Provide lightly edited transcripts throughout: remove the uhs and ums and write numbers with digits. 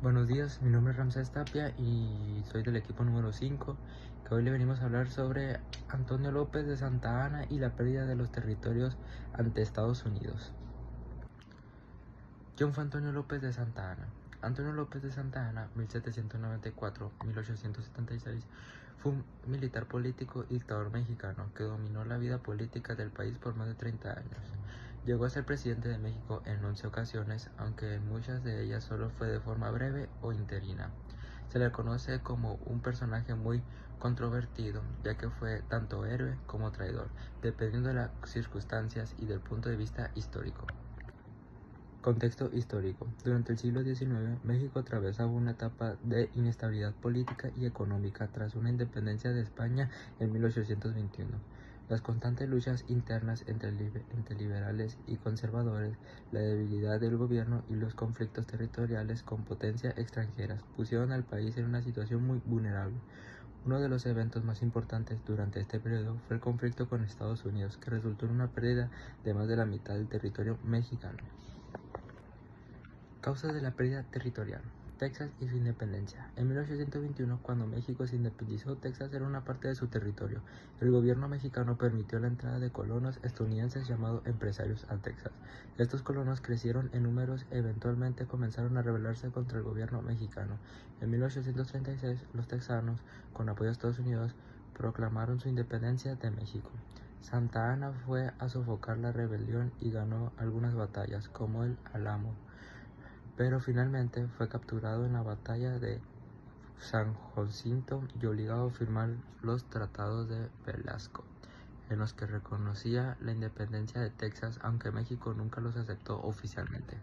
Buenos días, mi nombre es Ramsés Tapia y soy del equipo número 5, que hoy le venimos a hablar sobre Antonio López de Santa Anna y la pérdida de los territorios ante Estados Unidos. ¿Quién fue Antonio López de Santa Anna? Antonio López de Santa Anna, 1794-1876, fue un militar político y dictador mexicano que dominó la vida política del país por más de 30 años. Llegó a ser presidente de México en 11 ocasiones, aunque en muchas de ellas solo fue de forma breve o interina. Se le conoce como un personaje muy controvertido, ya que fue tanto héroe como traidor, dependiendo de las circunstancias y del punto de vista histórico. Contexto histórico. Durante el siglo XIX, México atravesaba una etapa de inestabilidad política y económica tras una independencia de España en 1821. Las constantes luchas internas entre liberales y conservadores, la debilidad del gobierno y los conflictos territoriales con potencias extranjeras pusieron al país en una situación muy vulnerable. Uno de los eventos más importantes durante este periodo fue el conflicto con Estados Unidos, que resultó en una pérdida de más de la mitad del territorio mexicano. Causas de la pérdida territorial. Texas y su independencia. En 1821, cuando México se independizó, Texas era una parte de su territorio. El gobierno mexicano permitió la entrada de colonos estadounidenses llamados empresarios a Texas. Estos colonos crecieron en números y eventualmente comenzaron a rebelarse contra el gobierno mexicano. En 1836, los texanos, con apoyo de Estados Unidos, proclamaron su independencia de México. Santa Anna fue a sofocar la rebelión y ganó algunas batallas, como el Álamo, pero finalmente fue capturado en la batalla de San Jacinto y obligado a firmar los tratados de Velasco, en los que reconocía la independencia de Texas, aunque México nunca los aceptó oficialmente.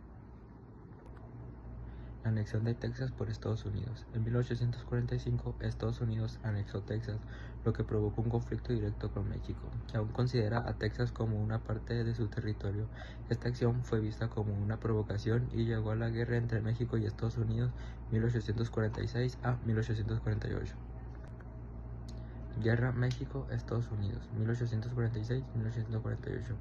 La anexión de Texas por Estados Unidos. En 1845, Estados Unidos anexó Texas, lo que provocó un conflicto directo con México, que aún considera a Texas como una parte de su territorio. Esta acción fue vista como una provocación y llegó a la guerra entre México y Estados Unidos 1846 a 1848. Guerra México-Estados Unidos, 1846-1848.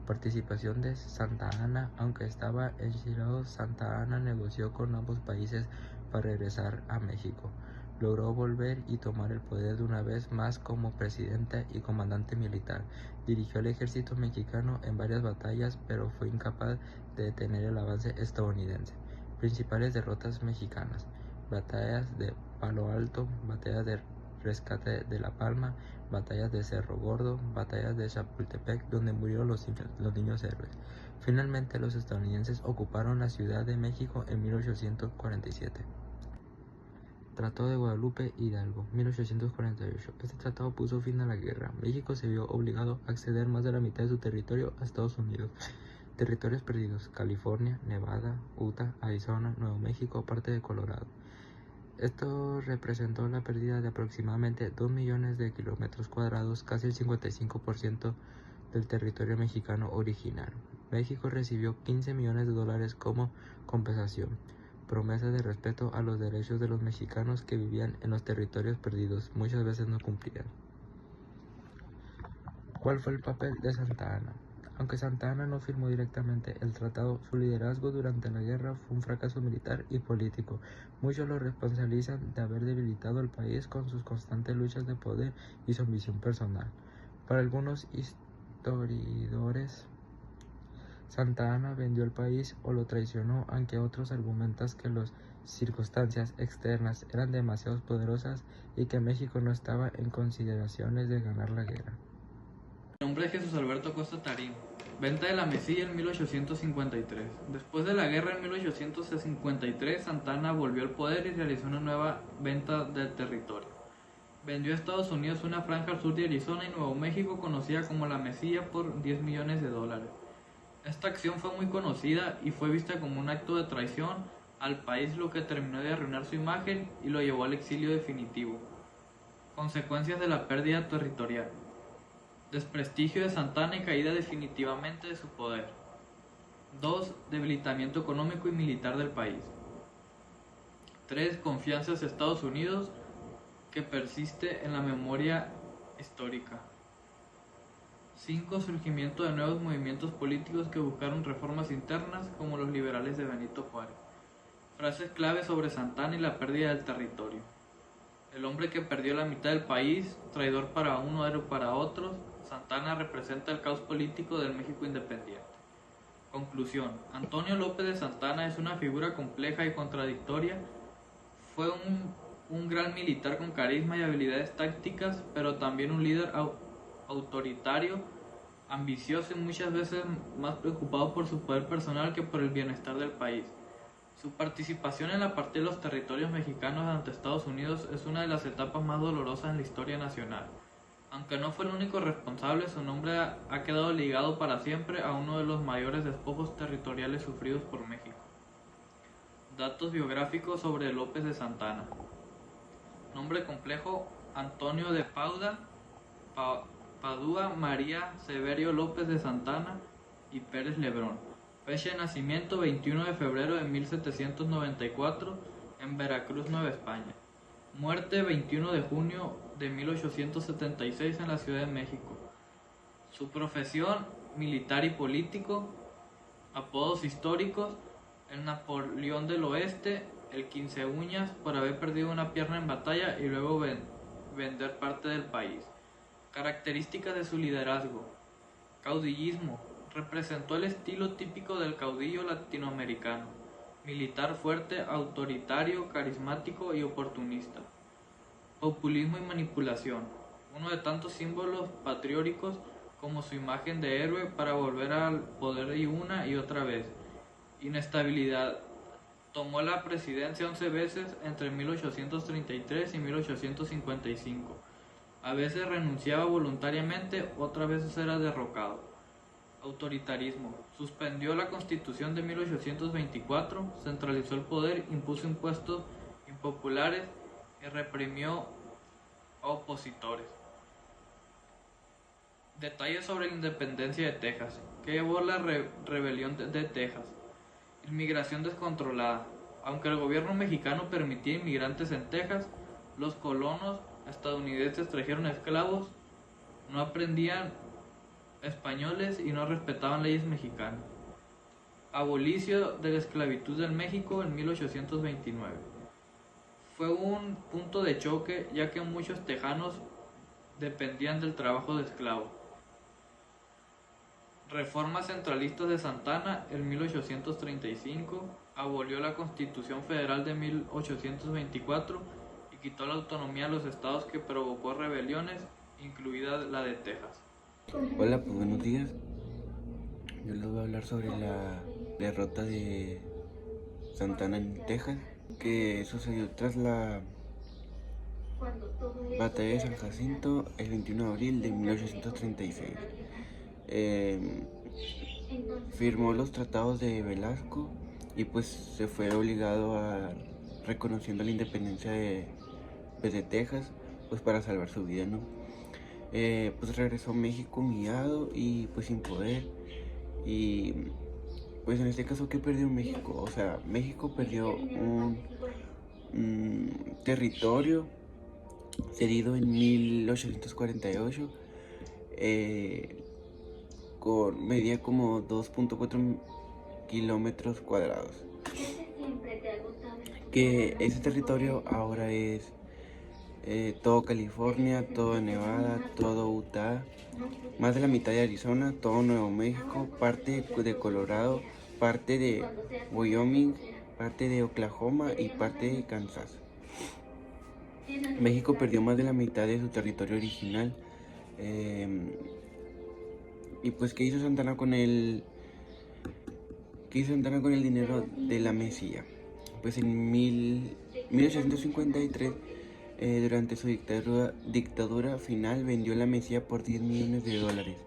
Participación de Santa Anna. Aunque estaba exilado, Santa Anna negoció con ambos países para regresar a México. Logró volver y tomar el poder de una vez más como presidente y comandante militar. Dirigió al ejército mexicano en varias batallas, pero fue incapaz de detener el avance estadounidense. Principales derrotas mexicanas. Batallas de Palo Alto, batallas de Rescate de La Palma, batallas de Cerro Gordo, batallas de Chapultepec, donde murieron los niños héroes. Finalmente, los estadounidenses ocuparon la Ciudad de México en 1847. Tratado de Guadalupe Hidalgo, 1848. Este tratado puso fin a la guerra. México se vio obligado a ceder más de la mitad de su territorio a Estados Unidos. Territorios perdidos: California, Nevada, Utah, Arizona, Nuevo México, parte de Colorado. Esto representó la pérdida de aproximadamente 2 millones de kilómetros cuadrados, casi el 55% del territorio mexicano original. México recibió 15 millones de dólares como compensación, promesa de respeto a los derechos de los mexicanos que vivían en los territorios perdidos, muchas veces no cumplían. ¿Cuál fue el papel de Santa Anna? Aunque Santa Anna no firmó directamente el tratado, su liderazgo durante la guerra fue un fracaso militar y político. Muchos lo responsabilizan de haber debilitado al país con sus constantes luchas de poder y su ambición personal. Para algunos historiadores, Santa Anna vendió el país o lo traicionó, aunque otros argumentan que las circunstancias externas eran demasiado poderosas y que México no estaba en consideraciones de ganar la guerra. Mi nombre es Jesús Alberto Costa Tarín. Venta de la Mesilla en 1853. Después de la guerra en 1853, Santa Anna volvió al poder y realizó una nueva venta de territorio. Vendió a Estados Unidos una franja al sur de Arizona y Nuevo México conocida como la Mesilla por 10 millones de dólares. Esta acción fue muy conocida y fue vista como un acto de traición al país, lo que terminó de arruinar su imagen y lo llevó al exilio definitivo. Consecuencias de la pérdida territorial: desprestigio de Santa Anna y caída definitivamente de su poder. 2. Debilitamiento económico y militar del país. 3. Confianza hacia Estados Unidos que persiste en la memoria histórica. 5. Surgimiento de nuevos movimientos políticos que buscaron reformas internas, como los liberales de Benito Juárez. Frases clave sobre Santa Anna y la pérdida del territorio. El hombre que perdió la mitad del país, traidor para uno, héroe para otros. Santa Anna representa el caos político del México independiente. Conclusión. Antonio López de Santa Anna es una figura compleja y contradictoria. Fue un gran militar con carisma y habilidades tácticas, pero también un líder autoritario, ambicioso y muchas veces más preocupado por su poder personal que por el bienestar del país. Su participación en la partida de los territorios mexicanos ante Estados Unidos es una de las etapas más dolorosas en la historia nacional. Aunque no fue el único responsable, su nombre ha quedado ligado para siempre a uno de los mayores despojos territoriales sufridos por México. Datos biográficos sobre López de Santa Anna. Nombre complejo: Antonio de Padua María Severio López de Santa Anna y Pérez Lebrón. Fecha de nacimiento: 21 de febrero de 1794 en Veracruz, Nueva España. Muerte: 21 de junio de 1876 en la Ciudad de México. Su profesión: militar y político. Apodos históricos: el Napoleón del Oeste, el 15 uñas por haber perdido una pierna en batalla y luego vender parte del país. Características de su liderazgo: caudillismo, representó el estilo típico del caudillo latinoamericano, militar fuerte, autoritario, carismático y oportunista. Populismo y manipulación, uno de tantos símbolos patrióticos como su imagen de héroe para volver al poder y una y otra vez. Inestabilidad, tomó la presidencia 11 veces entre 1833 y 1855. A veces renunciaba voluntariamente, otras veces era derrocado. Autoritarismo, suspendió la Constitución de 1824, centralizó el poder, impuso impuestos impopulares y reprimió a opositores. Detalles sobre la independencia de Texas. ¿Qué llevó la rebelión de Texas? Inmigración descontrolada. Aunque el gobierno mexicano permitía inmigrantes en Texas, los colonos estadounidenses trajeron esclavos, no aprendían españoles y no respetaban leyes mexicanas. Abolición de la esclavitud en México en 1829. Fue un punto de choque, ya que muchos tejanos dependían del trabajo de esclavos. Reformas centralistas de Santa Anna en 1835, abolió la Constitución Federal de 1824 y quitó la autonomía a los estados, que provocó rebeliones, incluida la de Texas. Hola, pues buenos días. Yo les voy a hablar sobre la derrota de Santa Anna en Texas, que sucedió tras la batalla de San Jacinto el 21 de abril de 1836. Firmó los tratados de Velasco y pues se fue obligado a reconociendo la independencia de Texas, pues para salvar su vida, ¿no? Pues regresó a México humillado y pues sin poder. Y pues en este caso, ¿qué perdió México? O sea, México perdió un territorio cedido en 1848, medía como 2.4 kilómetros cuadrados. Que ese territorio ahora es todo California, todo Nevada, todo Utah, más de la mitad de Arizona, todo Nuevo México, parte de Colorado, parte de Wyoming, parte de Oklahoma y parte de Kansas. México perdió más de la mitad de su territorio original. Y pues, ¿qué hizo Santa Anna con el dinero de la Mesía? Pues en 1853, durante su dictadura final, vendió la Mesía por $10 millones.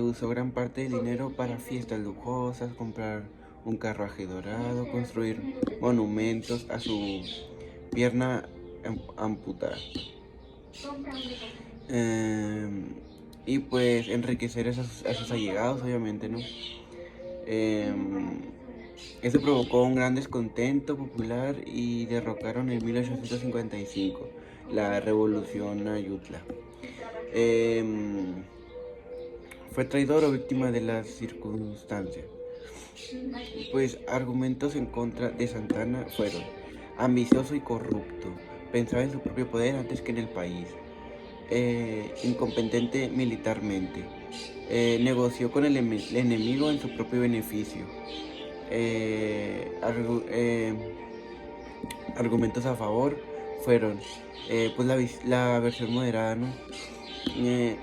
Usó gran parte del dinero para fiestas lujosas, comprar un carruaje dorado, construir monumentos a su pierna amputada. Y pues enriquecer a sus allegados, obviamente, ¿no? Eso provocó un gran descontento popular y derrocaron en 1855 la revolución Ayutla. Fue traidor o víctima de las circunstancias. Pues argumentos en contra de Santa Anna fueron: ambicioso y corrupto, pensaba en su propio poder antes que en el país, incompetente militarmente, negoció con el enemigo en su propio beneficio. Argumentos a favor fueron pues la versión moderada, ¿no?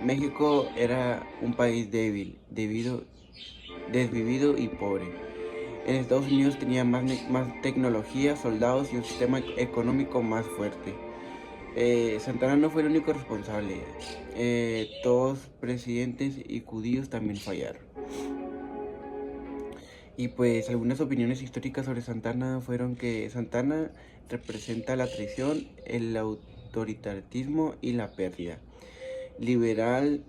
México era un país débil, desvivido y pobre. En Estados Unidos tenía más tecnología, soldados y un sistema económico más fuerte. Santa Anna no fue el único responsable. Todos presidentes y judíos también fallaron. Y pues algunas opiniones históricas sobre Santa Anna fueron que Santa Anna representa la traición, el autoritarismo y la pérdida. Liberal,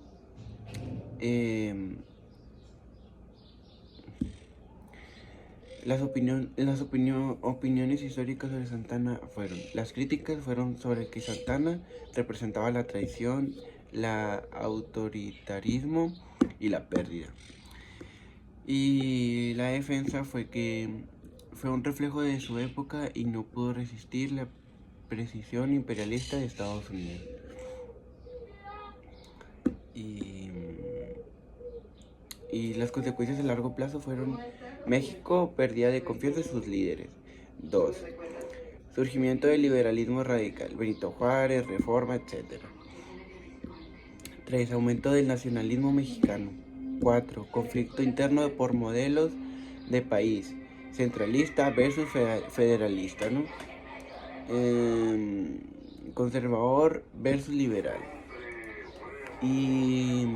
las opiniones históricas sobre Santa Anna fueron: las críticas fueron sobre que Santa Anna representaba la traición, el autoritarismo y la pérdida. Y la defensa fue que fue un reflejo de su época y no pudo resistir la precisión imperialista de Estados Unidos. Y las consecuencias a largo plazo fueron: México perdía de confianza en sus líderes. 2. Surgimiento del liberalismo radical, Benito Juárez, Reforma, etc. 3. Aumento del nacionalismo mexicano. 4. Conflicto interno por modelos de país, centralista versus federalista, ¿no? Conservador versus liberal. Y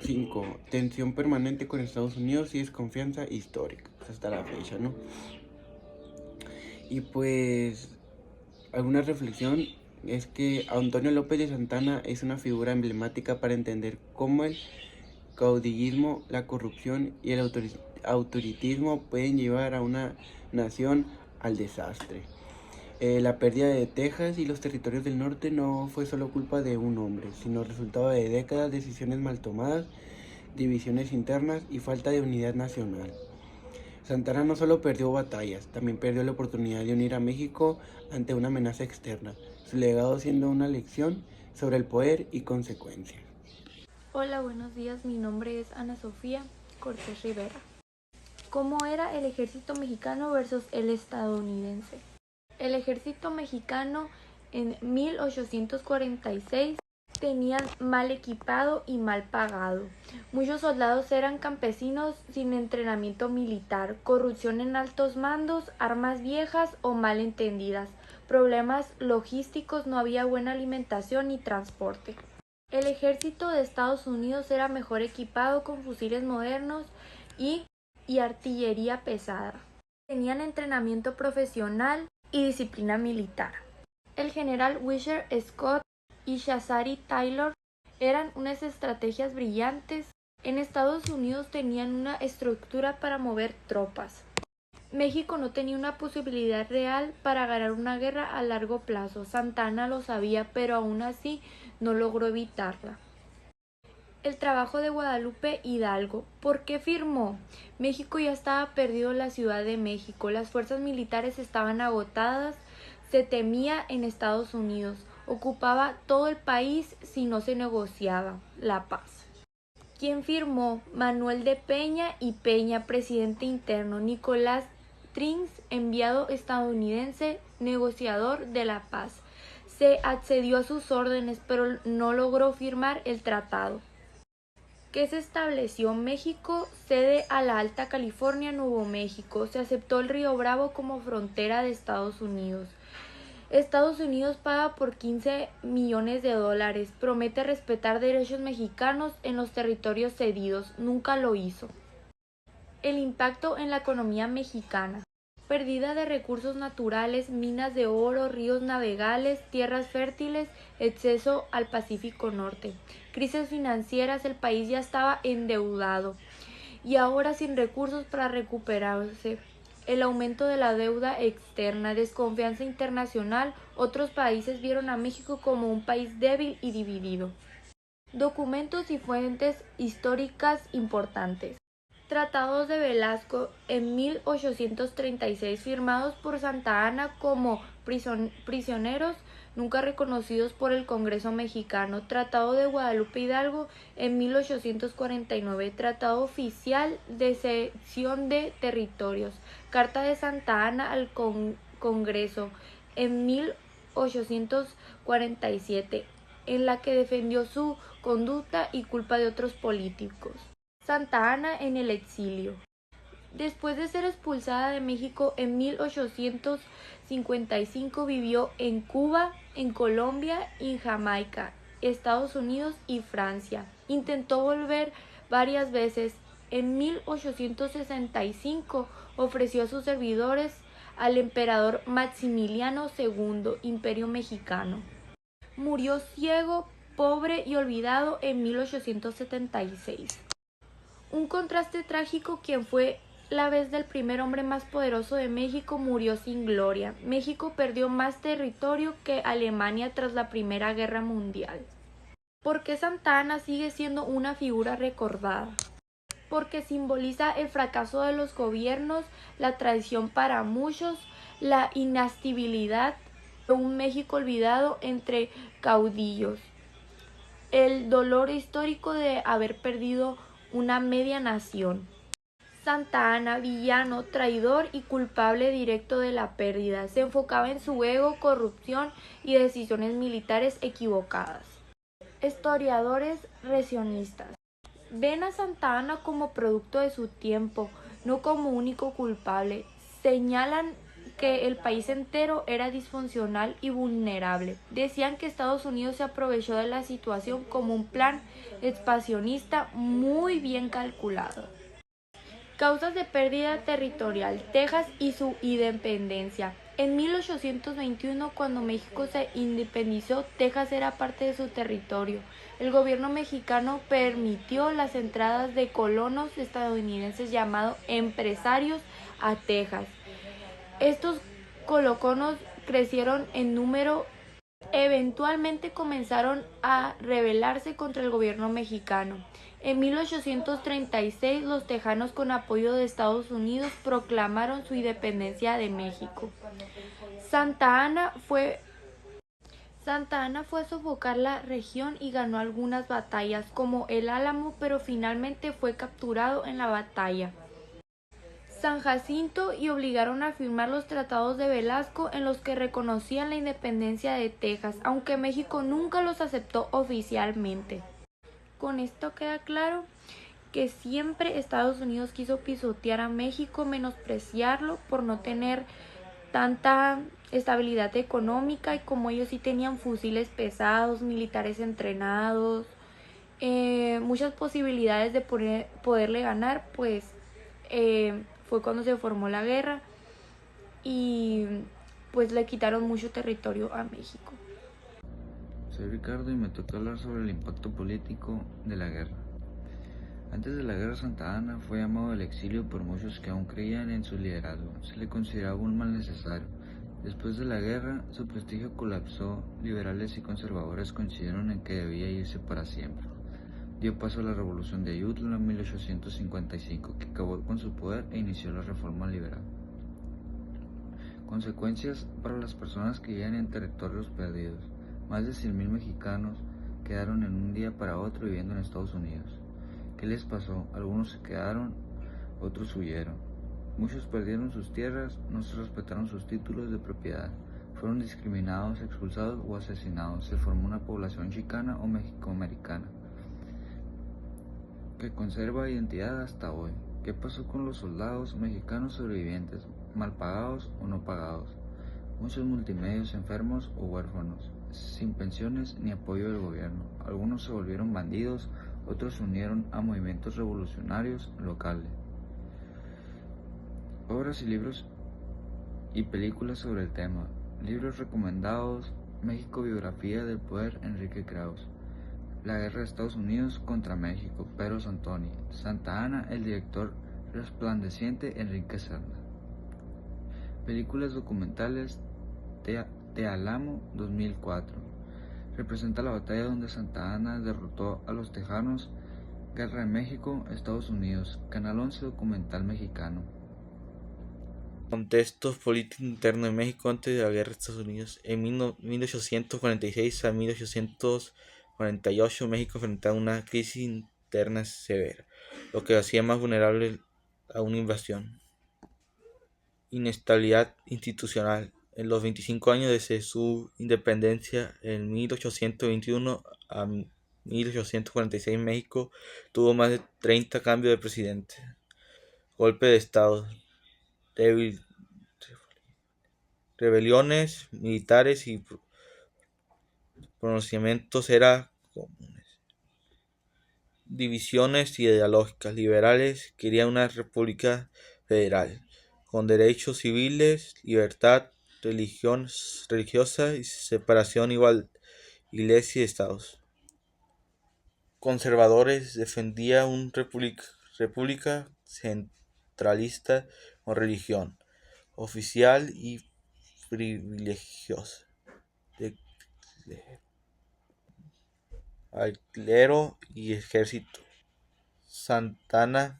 5. Tensión permanente con Estados Unidos y desconfianza histórica hasta la fecha, ¿no? Y pues alguna reflexión es que Antonio López de Santa Anna es una figura emblemática para entender cómo el caudillismo, la corrupción y el autoritarismo pueden llevar a una nación al desastre. La pérdida de Texas y los territorios del norte no fue solo culpa de un hombre, sino resultado de décadas de decisiones mal tomadas, divisiones internas y falta de unidad nacional. Santa Anna no solo perdió batallas, también perdió la oportunidad de unir a México ante una amenaza externa, su legado siendo una lección sobre el poder y consecuencias. Hola, buenos días, mi nombre es Ana Sofía Cortés Rivera. ¿Cómo era el ejército mexicano versus el estadounidense? El ejército mexicano en 1846 tenían mal equipado y mal pagado. Muchos soldados eran campesinos sin entrenamiento militar, corrupción en altos mandos, armas viejas o mal entendidas, problemas logísticos, no había buena alimentación ni transporte. El ejército de Estados Unidos era mejor equipado con fusiles modernos y artillería pesada. Tenían entrenamiento profesional y disciplina militar. El general Wisher Scott y Shazari Taylor eran unas estrategias brillantes. En Estados Unidos tenían una estructura para mover tropas. México no tenía una posibilidad real para ganar una guerra a largo plazo. Santa Anna lo sabía, pero aún así no logró evitarla. El trabajo de Guadalupe Hidalgo. ¿Por qué firmó? México ya estaba perdido en la Ciudad de México. Las fuerzas militares estaban agotadas. Se temía en Estados Unidos. Ocupaba todo el país si no se negociaba la paz. ¿Quién firmó? Manuel de Peña y Peña, presidente interno. Nicolás Trins, enviado estadounidense, negociador de la paz. Se accedió a sus órdenes, pero no logró firmar el tratado. ¿Qué se estableció? México cede a la Alta California, Nuevo México. Se aceptó el río Bravo como frontera de Estados Unidos. Estados Unidos paga por $15 millones. Promete respetar derechos mexicanos en los territorios cedidos. Nunca lo hizo. El impacto en la economía mexicana. Pérdida de recursos naturales, minas de oro, ríos navegables, tierras fértiles, acceso al Pacífico Norte. Crisis financieras, el país ya estaba endeudado y ahora sin recursos para recuperarse. El aumento de la deuda externa, desconfianza internacional, otros países vieron a México como un país débil y dividido. Documentos y fuentes históricas importantes. Tratados de Velasco en 1836 firmados por Santa Anna como prisioneros nunca reconocidos por el Congreso mexicano. Tratado de Guadalupe Hidalgo en 1849, Tratado oficial de cesión de territorios. Carta de Santa Anna al Congreso en 1847, en la que defendió su conducta y culpa de otros políticos. Santa Anna en el exilio. Después de ser expulsada de México en 1855, vivió en Cuba, en Colombia y en Jamaica, Estados Unidos y Francia. Intentó volver varias veces. En 1865 ofreció a sus servidores al emperador Maximiliano II, Imperio Mexicano. Murió ciego, pobre y olvidado en 1876. Un contraste trágico: quien fue la vez del primer hombre más poderoso de México murió sin gloria. México perdió más territorio que Alemania tras la Primera Guerra Mundial. ¿Por qué Santa Anna sigue siendo una figura recordada? Porque simboliza el fracaso de los gobiernos, la traición para muchos, la inestabilidad de un México olvidado entre caudillos, el dolor histórico de haber perdido una media nación. Santa Anna, villano, traidor y culpable directo de la pérdida, se enfocaba en su ego, corrupción y decisiones militares equivocadas. Historiadores revisionistas ven a Santa Anna como producto de su tiempo, no como único culpable. Señalan que el país entero era disfuncional y vulnerable. Decían que Estados Unidos se aprovechó de la situación como un plan expansionista muy bien calculado. Causas de pérdida territorial: Texas y su independencia. En 1821, cuando México se independizó, Texas era parte de su territorio. El gobierno mexicano permitió las entradas de colonos estadounidenses llamados empresarios a Texas. Estos colonos crecieron en número. Eventualmente comenzaron a rebelarse contra el gobierno mexicano. En 1836, los tejanos, con apoyo de Estados Unidos, proclamaron su independencia de México. Santa Anna fue a sofocar la región y ganó algunas batallas, como el Álamo, pero finalmente fue capturado en la batalla San Jacinto y obligaron a firmar los tratados de Velasco, en los que reconocían la independencia de Texas, aunque México nunca los aceptó oficialmente. Con esto queda claro que siempre Estados Unidos quiso pisotear a México, menospreciarlo por no tener tanta estabilidad económica, y como ellos sí tenían fusiles pesados, militares entrenados, muchas posibilidades de poderle ganar, pues fue cuando se formó la guerra y pues le quitaron mucho territorio a México. Soy Ricardo y me toca hablar sobre el impacto político de la guerra. Antes de la guerra, Santa Anna fue llamado al exilio por muchos que aún creían en su liderazgo. Se le consideraba un mal necesario. Después de la guerra, su prestigio colapsó. Liberales y conservadores coincidieron en que debía irse para siempre. Dio paso a la Revolución de Ayutla en 1855, que acabó con su poder e inició la Reforma Liberal. Consecuencias para las personas que vivían en territorios perdidos. Más de 100,000 mexicanos quedaron en un día para otro viviendo en Estados Unidos. ¿Qué les pasó? Algunos se quedaron, otros huyeron. Muchos perdieron sus tierras, no se respetaron sus títulos de propiedad, fueron discriminados, expulsados o asesinados. Se formó una población chicana o mexicoamericana que conserva identidad hasta hoy. ¿Qué pasó con los soldados mexicanos sobrevivientes, mal pagados o no pagados? Muchos multimedios enfermos o huérfanos, sin pensiones ni apoyo del gobierno. Algunos se volvieron bandidos, otros se unieron a movimientos revolucionarios locales. Obras y libros y películas sobre el tema. Libros recomendados: México, biografía del poder, Enrique Krauss. La guerra de Estados Unidos contra México, Pedro Santoni. Santa Anna, el director resplandeciente, Enrique Serna. Películas documentales: Te Álamo, 2004. Representa la batalla donde Santa Anna derrotó a los tejanos Guerra de México, Estados Unidos. Canal 11 documental mexicano. Contexto político interno de México antes de la guerra de Estados Unidos. En 1846 a 1848 México enfrentaba una crisis interna severa, lo que hacía más vulnerable a una invasión. Inestabilidad institucional. En los 25 años desde su independencia, en 1821 a 1846 México tuvo más de 30 cambios de presidente. Golpe de Estado. Rebeliones militares y pronunciamientos eran comunes. Divisiones ideológicas. Liberales querían una república federal, con derechos civiles, libertad religiosa y separación igual iglesia y estados. Conservadores defendían una república centralista con religión oficial y privilegios al clero y ejército. Santa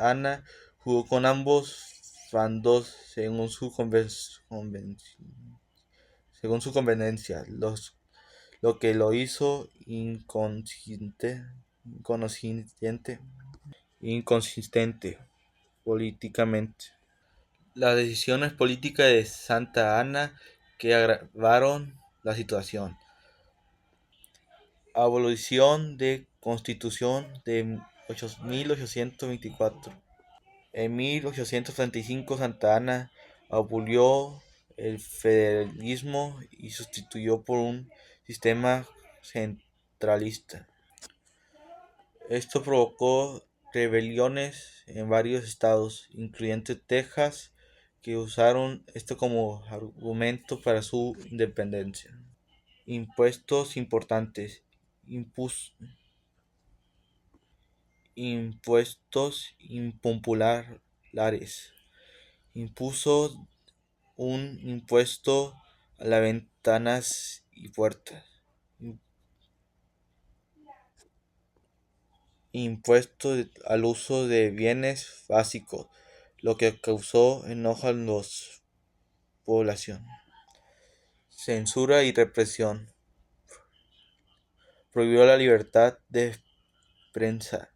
Anna jugó con ambos bandos según su conveniencia, lo que lo hizo inconsistente políticamente. Las decisiones políticas de Santa Anna que agravaron la situación. Abolición de Constitución de 1824. En 1835 Santa Anna abolió el federalismo y sustituyó por un sistema centralista. Esto provocó rebeliones en varios estados, incluyendo Texas, que usaron esto como argumento para su independencia. Impuestos importantes. Impuestos impopulares. Impuso un impuesto a las ventanas y puertas. Impuesto al uso de bienes básicos, lo que causó enojo en la población. Censura y represión. Prohibió la libertad de prensa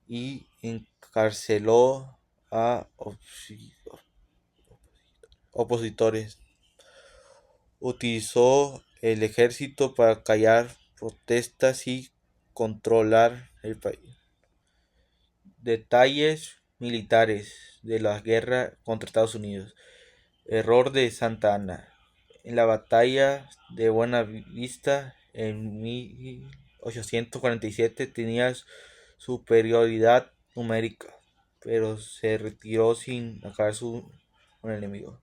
y encarceló a opositores. Utilizó el ejército para callar protestas y controlar el país. Detalles militares de la guerra contra Estados Unidos. Error de Santa Anna. En la batalla de Buena Vista en 1847 tenía superioridad numérica, pero se retiró sin acabar con el enemigo.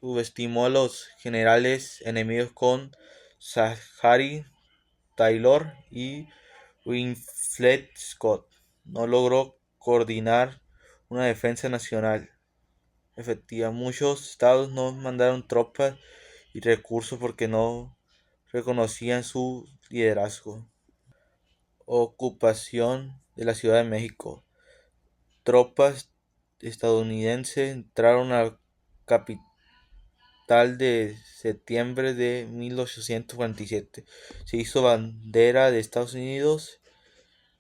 Subestimó a los generales enemigos con Zachary Taylor y Winfield Scott. No logró coordinar una defensa nacional efectiva. Muchos estados no mandaron tropas y recursos porque no reconocían su liderazgo. Ocupación de la Ciudad de México. Tropas estadounidenses entraron a la capital de septiembre de 1847. Se hizo bandera de Estados Unidos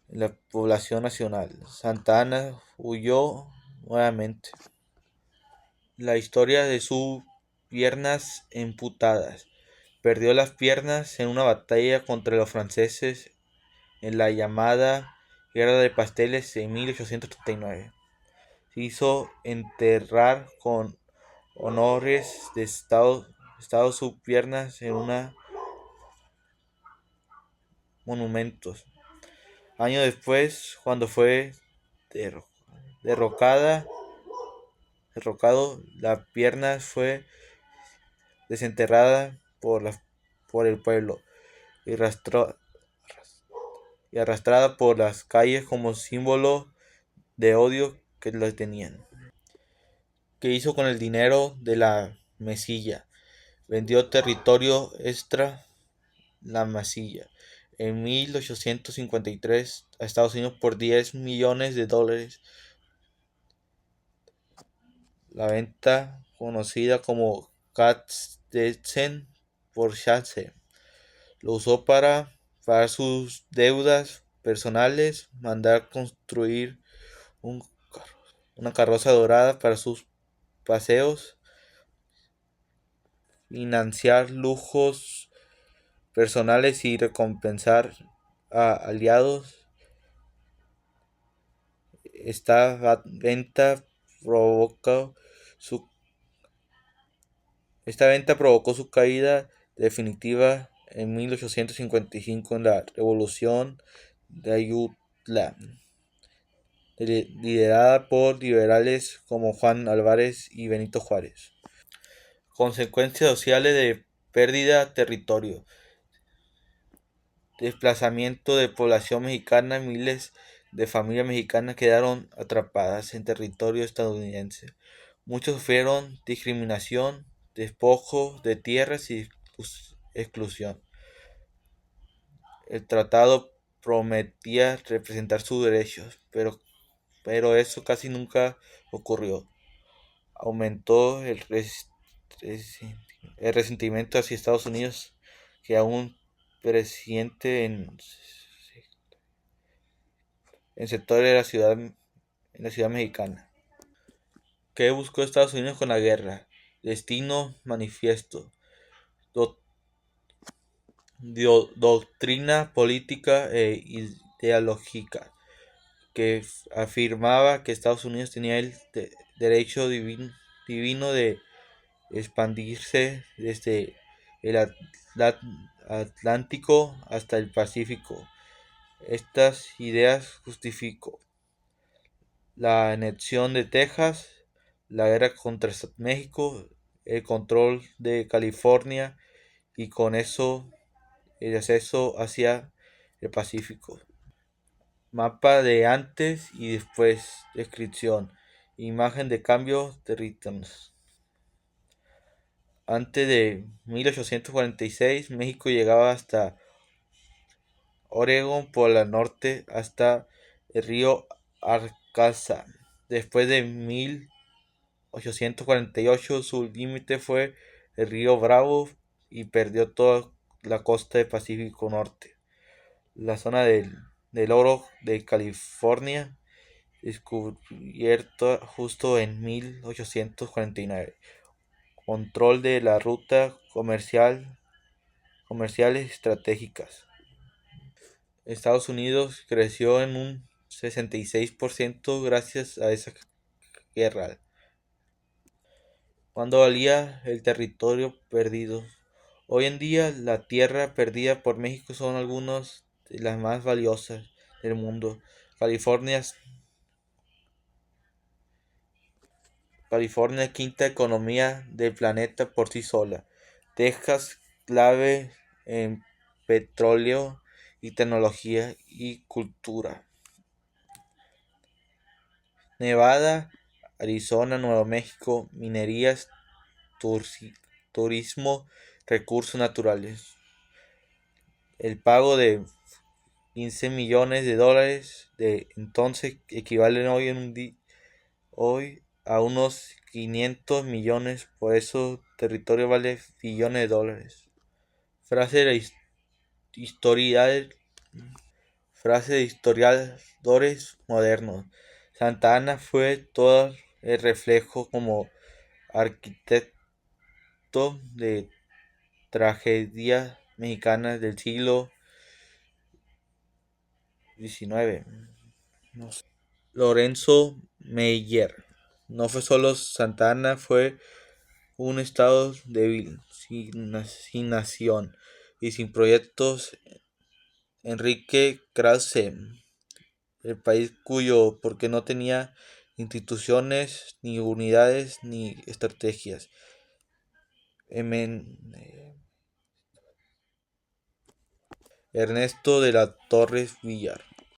en la población nacional. Santa Anna huyó nuevamente. La historia de sus piernas amputadas. Perdió las piernas en una batalla contra los franceses en la llamada Guerra de Pasteles en 1839. Se hizo enterrar con honores de estado sus piernas en una monumentos. Años después, cuando fue derrocado, la pierna fue desenterrada por el pueblo y arrastrada por las calles como símbolo de odio que le tenían. ¿Qué hizo con el dinero de la mesilla? Vendió territorio extra la masilla. en 1853 a Estados Unidos por $10 millones. La venta, conocida como Katzdensen por Schatz, lo usó para pagar sus deudas personales, mandar construir un una carroza dorada para sus paseos, financiar lujos personales y recompensar a aliados. Esta provocó su, esta venta provocó su caída definitiva en 1855 en la Revolución de Ayutla, liderada por liberales como Juan Álvarez y Benito Juárez. Consecuencias sociales de pérdida de territorio. Desplazamiento de población mexicana. Miles de familias mexicanas quedaron atrapadas en territorio estadounidense. Muchos sufrieron discriminación, despojo de tierras y exclusión. El tratado prometía representar sus derechos, pero eso casi nunca ocurrió. Aumentó el resentimiento hacia Estados Unidos, que aún presente en sectores en la ciudad mexicana. ¿Qué buscó Estados Unidos con la guerra? Destino manifiesto. Doctrina política e ideológica que afirmaba que Estados Unidos tenía el derecho divino de expandirse desde el Atlántico hasta el Pacífico. Estas ideas justificó la anexión de Texas, la guerra contra México, el control de California y con eso el acceso hacia el Pacífico. Mapa de antes y después. Descripción. Imagen de cambio de ritmos. Antes de 1846, México llegaba hasta Oregón por el norte hasta el río Arkansas. Después de 1848, su límite fue el río Bravo y perdió toda la costa del Pacífico Norte. La zona del oro de California, descubierta justo en 1849. Control de la ruta comerciales estratégicas. Estados Unidos creció en un 66% gracias a esa guerra. ¿Cuánto valía el territorio perdido? Hoy en día, la tierra perdida por México son algunas de las más valiosas del mundo. California, quinta economía del planeta por sí sola. Texas, clave en petróleo y tecnología y cultura. Nevada, Arizona, Nuevo México, minerías, turismo, recursos naturales. El pago de $15 millones de entonces equivalen hoy a unos 500 millones, por eso territorio vale billones de dólares. Frase de historiadores modernos. Santa Anna fue todo el reflejo como arquitecto de tragedias mexicanas del siglo XIX. Lorenzo Meyer. No fue solo Santa Anna, fue un estado débil, sin nación y sin proyectos. Enrique Krause, el país cuyo, porque no tenía instituciones, ni unidades, ni estrategias. Ernesto de la Torres Villar.